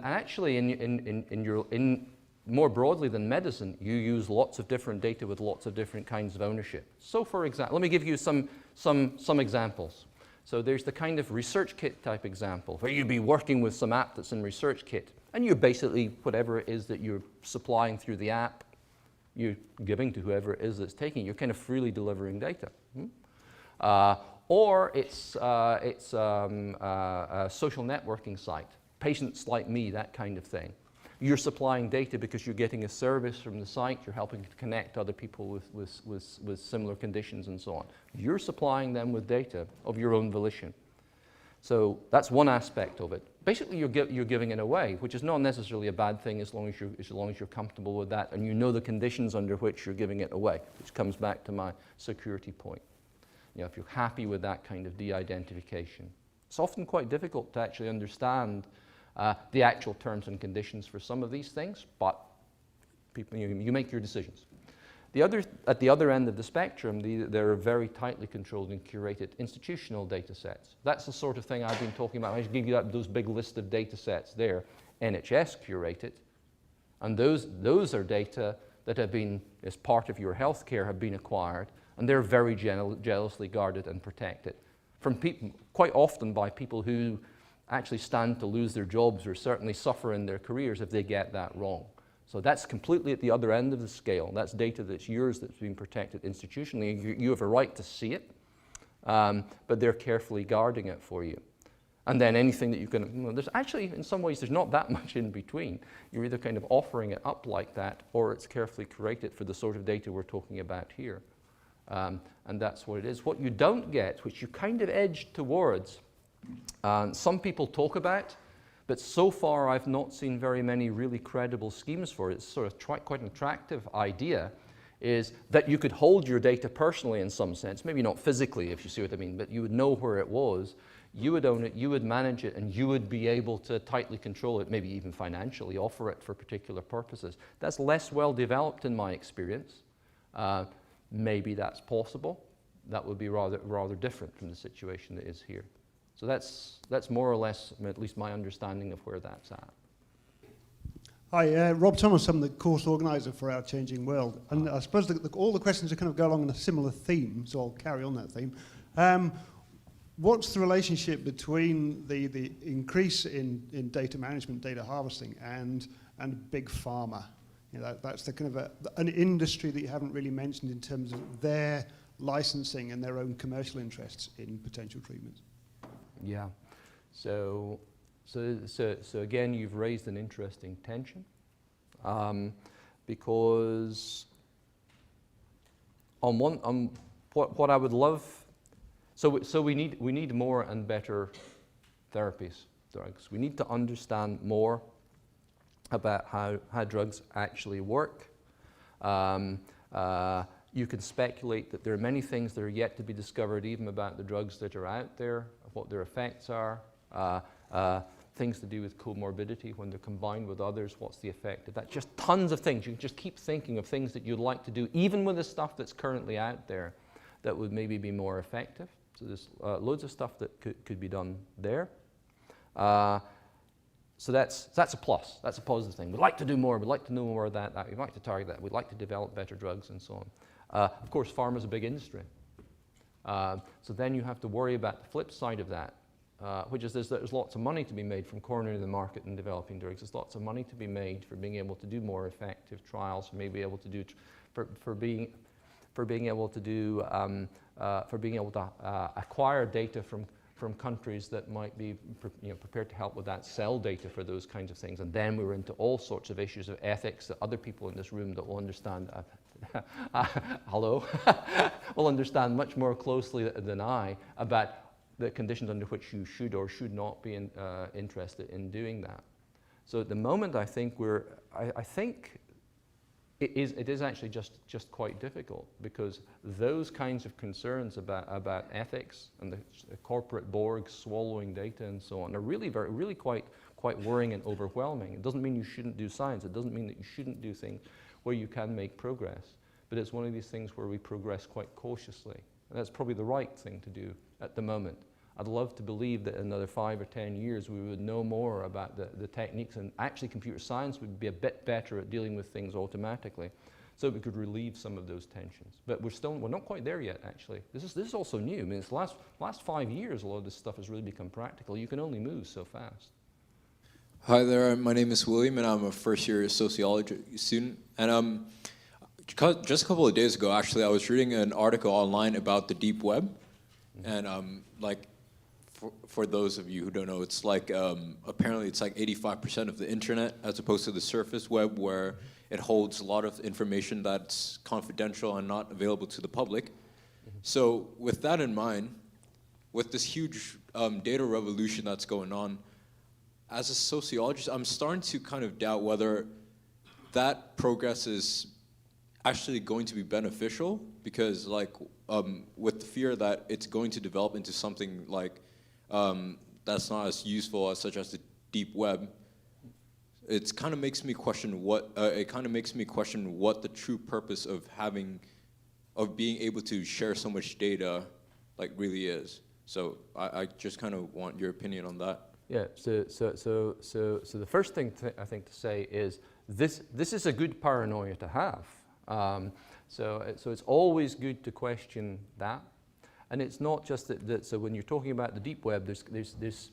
actually, in more broadly than medicine, you use lots of different data with lots of different kinds of ownership. So, for example, let me give you some examples. So there's the kind of research kit type example where you'd be working with some app that's in research kit, and you're basically whatever it is that you're supplying through the app, you're giving to whoever it is that's taking. You're kind of freely delivering data. Or it's a social networking site, patients like me, that kind of thing. You're supplying data because you're getting a service from the site. You're helping to connect other people with similar conditions and so on. You're supplying them with data of your own volition. So that's one aspect of it. Basically, you're giving it away, which is not necessarily a bad thing as long as you're comfortable with that and you know the conditions under which you're giving it away, which comes back to my security point. You know, if you're happy with that kind of de-identification. It's often quite difficult to actually understand the actual terms and conditions for some of these things, but people, you make your decisions. At the other end of the spectrum, there are very tightly controlled and curated institutional data sets. That's the sort of thing I've been talking about. I just give you those big list of data sets there, NHS curated, and those are data that have been, as part of your healthcare, have been acquired, and they're very jealously guarded and protected from people, quite often by people who actually stand to lose their jobs or certainly suffer in their careers if they get that wrong. So that's completely at the other end of the scale. That's data that's yours that's been protected institutionally. You have a right to see it, but they're carefully guarding it for you. And then anything that you can, there's actually, in some ways, there's not that much in between. You're either kind of offering it up like that, or it's carefully curated for the sort of data we're talking about here. And that's what it is. What you don't get, which you kind of edge towards, some people talk about, but so far I've not seen very many really credible schemes for it. It's sort of quite an attractive idea, is that you could hold your data personally in some sense, maybe not physically if you see what I mean, but you would know where it was, you would own it, you would manage it, and you would be able to tightly control it, maybe even financially offer it for particular purposes. That's less well developed in my experience. Maybe that's possible. That would be rather different from the situation that is here. So that's more or less, at least my understanding of where that's at. Hi, Rob Thomas. I'm the course organizer for Our Changing World. And I suppose all the questions are kind of go along in a similar theme, so I'll carry on that theme. What's the relationship between the increase in data management, data harvesting, and big pharma? You know, that's the kind of an industry that you haven't really mentioned in terms of their licensing and their own commercial interests in potential treatments. Yeah, so again, you've raised an interesting tension, because what I would love, so we need more and better therapies, drugs. We need to understand more about how drugs actually work. You can speculate that there are many things that are yet to be discovered, even about the drugs that are out there, what their effects are, things to do with comorbidity when they're combined with others, what's the effect of that? Just tons of things. You can just keep thinking of things that you'd like to do, even with the stuff that's currently out there, that would maybe be more effective. So there's loads of stuff that could be done there. So that's a plus. That's a positive thing. We'd like to do more. We'd like to know more of that. We'd like to target that. We'd like to develop better drugs and so on. Of course, pharma's a big industry. So then you have to worry about the flip side of that, which is there's lots of money to be made from cornering the market and developing drugs. There's lots of money to be made for being able to do more effective trials, for maybe able to do for being able to acquire data from countries that might be prepared to help with that, sell data for those kinds of things. And then we're into all sorts of issues of ethics that other people in this room that will understand, hello, will understand much more closely than I about the conditions under which you should or should not be interested in doing that. So at the moment, I think I think it is actually just quite difficult, because those kinds of concerns about ethics and the corporate Borg swallowing data and so on are really quite worrying and overwhelming. It doesn't mean you shouldn't do science. It doesn't mean that you shouldn't do things where you can make progress. But it's one of these things where we progress quite cautiously. And that's probably the right thing to do at the moment. I'd love to believe that in another 5 or 10 years we would know more about the techniques, and actually computer science would be a bit better at dealing with things automatically, so we could relieve some of those tensions. But we're not quite there yet, actually. This is also new. I mean, it's the last 5 years a lot of this stuff has really become practical. You can only move so fast. Hi there, my name is William and I'm a first-year sociology student. And just a couple of days ago, actually, I was reading an article online about the deep web. And for those of you who don't know, it's like, apparently it's like 85% of the internet, as opposed to the surface web, where it holds a lot of information that's confidential and not available to the public. So with that in mind, with this huge data revolution that's going on, as a sociologist, I'm starting to kind of doubt whether that progress is actually going to be beneficial, because with the fear that it's going to develop into something like that's not as useful as such as the deep web, it kind of makes me question what the true purpose of being able to share so much data really is. So I just kind of want your opinion on that. Yeah. So the first thing I think to say is this is a good paranoia to have. So it's always good to question that. And it's not just that so when you're talking about the deep web, there's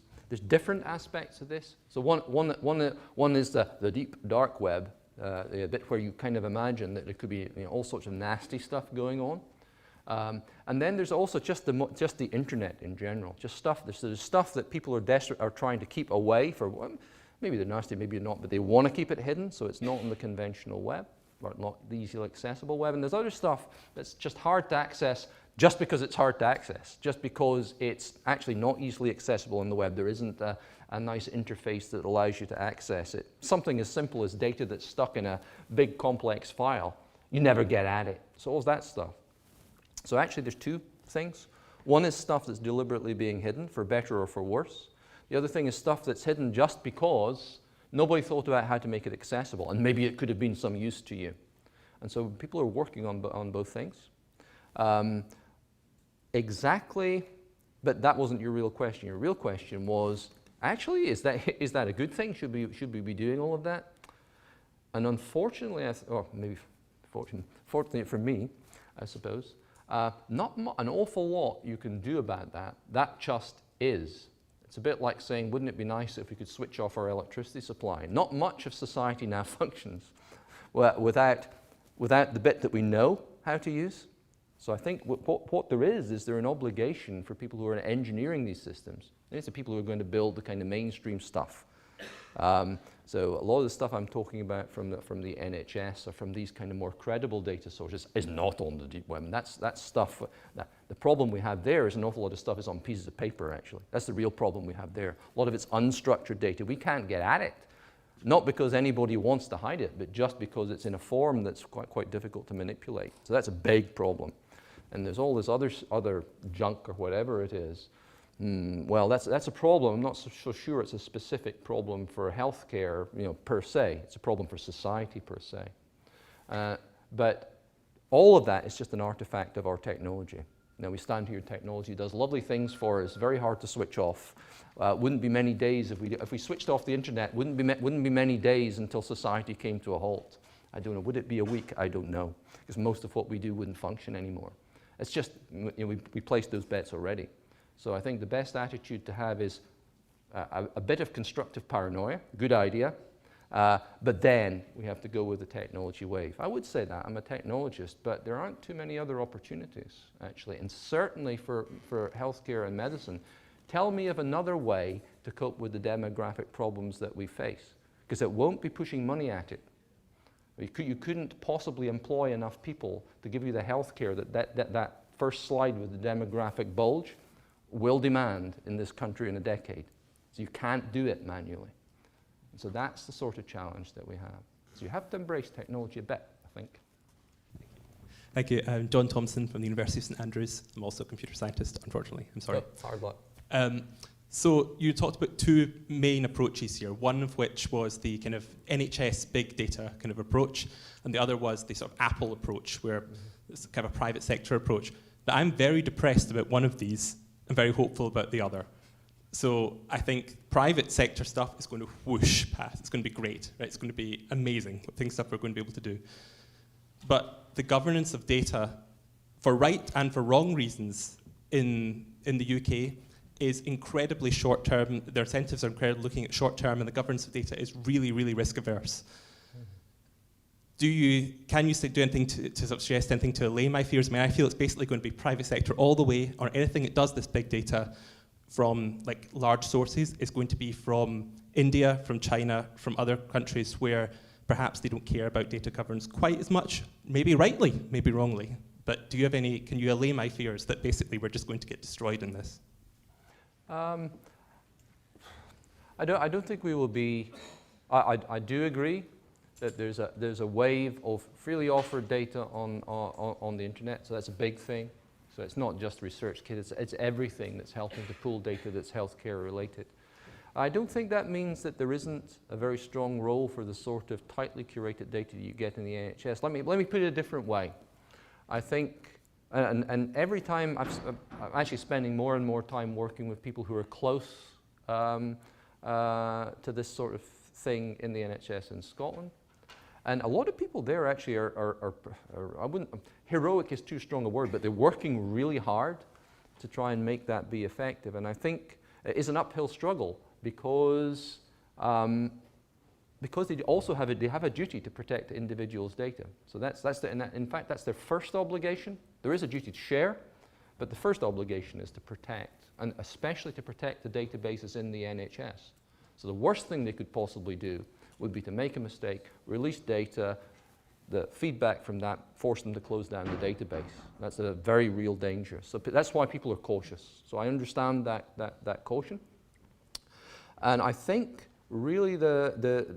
different aspects of this. So one is the deep dark web, the bit where you kind of imagine that there could be all sorts of nasty stuff going on. And then there's also just the internet in general, just stuff. There's stuff that people are trying to keep away for. Maybe they're nasty, maybe they're not, but they want to keep it hidden, so it's not on the conventional web, or not the easily accessible web. And there's other stuff that's just hard to access, just because it's hard to access, just because it's actually not easily accessible on the web. There isn't a nice interface that allows you to access it. Something as simple as data that's stuck in a big complex file, you never get at it. So all that stuff. So actually there's two things. One is stuff that's deliberately being hidden, for better or for worse. The other thing is stuff that's hidden just because nobody thought about how to make it accessible, and maybe it could have been some use to you. And so people are working on both things. Exactly, but that wasn't your real question. Your real question was, actually, is that a good thing? Should we be doing all of that? And unfortunately, or maybe fortunately for me, I suppose, not an awful lot you can do about that. That just is. It's a bit like saying, wouldn't it be nice if we could switch off our electricity supply? Not much of society now functions without the bit that we know how to use. So I think what there is there an obligation for people who are engineering these systems. It's the people who are going to build the kind of mainstream stuff. So a lot of the stuff I'm talking about from the NHS or from these kind of more credible data sources is not on the deep web. And that's stuff. The problem we have there is an awful lot of stuff is on pieces of paper, actually. That's the real problem we have there. A lot of it's unstructured data. We can't get at it. Not because anybody wants to hide it, but just because it's in a form that's quite difficult to manipulate. So that's a big problem. And there's all this other junk or whatever it is. Well, that's a problem. I'm not so sure it's a specific problem for healthcare, per se. It's a problem for society per se. But all of that is just an artifact of our technology. Now, we stand here, technology does lovely things for us, very hard to switch off. Wouldn't be many days if we switched off the internet, wouldn't be many days until society came to a halt. I don't know, would it be a week? I don't know, because most of what we do wouldn't function anymore. It's just, we placed those bets already. So I think the best attitude to have is a bit of constructive paranoia, good idea, but then we have to go with the technology wave. I would say that, I'm a technologist, but there aren't too many other opportunities, actually, and certainly for healthcare and medicine. Tell me of another way to cope with the demographic problems that we face, because it won't be pushing money at it. You couldn't possibly employ enough people to give you the healthcare that first slide with the demographic bulge will demand in this country in a decade. So you can't do it manually. And so that's the sort of challenge that we have. So you have to embrace technology a bit, I think. Thank you. I'm John Thompson from the University of St Andrews. I'm also a computer scientist, unfortunately. I'm sorry. Oh, hard luck. So you talked about two main approaches here, one of which was the kind of NHS big data kind of approach, and the other was the sort of Apple approach, where it's kind of a private sector approach. But I'm very depressed about one of these and very hopeful about the other. So I think private sector stuff is going to whoosh past. It's going to be great, right? It's going to be amazing what stuff we're going to be able to do. But the governance of data, for right and for wrong reasons in the UK, is incredibly short-term. Their incentives are incredibly looking at short-term, and the governance of data is really, really risk-averse. Can you do anything to sort of suggest anything to allay my fears? I mean, I feel it's basically going to be private sector all the way, or anything that does this big data from like large sources is going to be from India, from China, from other countries where perhaps they don't care about data governance quite as much, maybe rightly, maybe wrongly. But do you have any, can you allay my fears that basically we're just going to get destroyed in this? I don't think we will be. I do agree that there's a wave of freely offered data on the internet, so that's a big thing. So it's not just research kits, it's everything that's helping to pull data that's healthcare related. I don't think that means that there isn't a very strong role for the sort of tightly curated data that you get in the NHS. Let me put it a different way. I think, and every time I'm actually spending more and more time working with people who are close to this sort of thing in the NHS in Scotland. And a lot of people there actually are I wouldn't, heroic is too strong a word, but they're working really hard to try and make that be effective. And I think it is an uphill struggle because they also have a duty to protect the individual's data. So in fact, that's their first obligation. There is a duty to share, but the first obligation is to protect, and especially to protect the databases in the NHS. So the worst thing they could possibly do would be to make a mistake, release data, the feedback from that, force them to close down the database. That's a very real danger. So that's why people are cautious. So I understand that caution. And I think really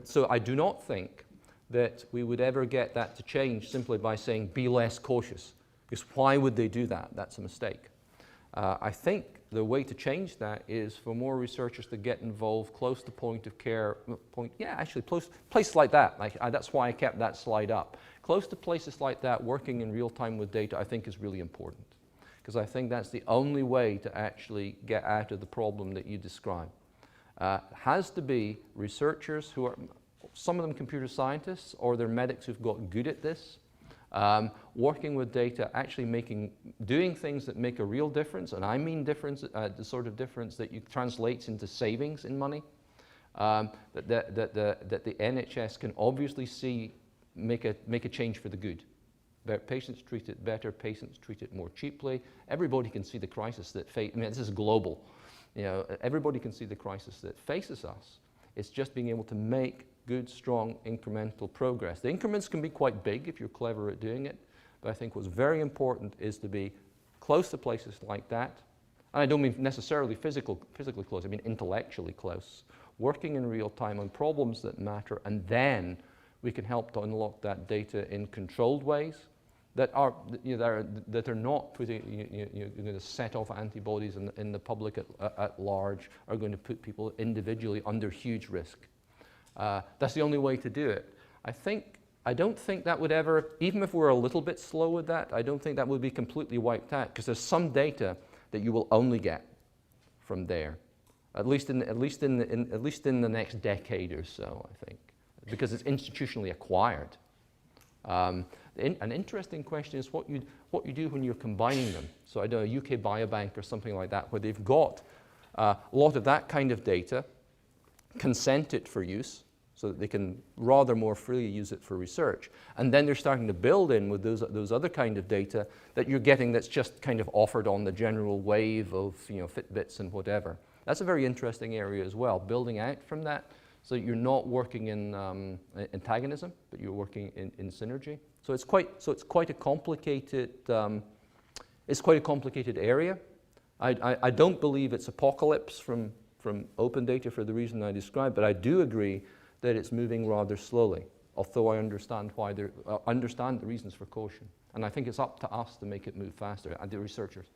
so I do not think that we would ever get that to change simply by saying be less cautious. Because why would they do that? That's a mistake. I think the way to change that is for more researchers to get involved close to point of care, places like that. That's why I kept that slide up. Close to places like that, working in real time with data, I think is really important. Because I think that's the only way to actually get out of the problem that you describe. Has to be researchers who are, some of them computer scientists, or they're medics who've got good at this, working with data, actually doing things that make a real difference, and I mean difference, the sort of difference that translates into savings in money, that the NHS can obviously make a change for the good. Patients treated better, patients treated more cheaply. Everybody can see the crisis that this is global. Everybody can see the crisis that faces us. It's just being able to make good, strong, incremental progress. The increments can be quite big if you're clever at doing it, but I think what's very important is to be close to places like that. And I don't mean necessarily physically close, I mean intellectually close, working in real time on problems that matter, and then we can help to unlock that data in controlled ways that are, that are not putting, you're going to set off antibodies in the public at large, are going to put people individually under huge risk. That's the only way to do it. I don't think that would ever, even if we're a little bit slow with that, I don't think that would be completely wiped out, because there's some data that you will only get from there, at least in the next decade or so, I think, because it's institutionally acquired. An interesting question is what you do when you're combining them. So I know a UK Biobank or something like that, where they've got a lot of that kind of data, consent it for use, so that they can rather more freely use it for research. And then they're starting to build in with those other kind of data that you're getting that's just kind of offered on the general wave of Fitbits and whatever. That's a very interesting area as well, building out from that so that you're not working in antagonism, but you're working in synergy. So it's quite a complicated area. I don't believe it's apocalypse from open data for the reason I described, but I do agree that it's moving rather slowly, although I understand understand the reasons for caution. And I think it's up to us to make it move faster, and the researchers.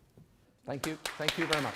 Thank you very much.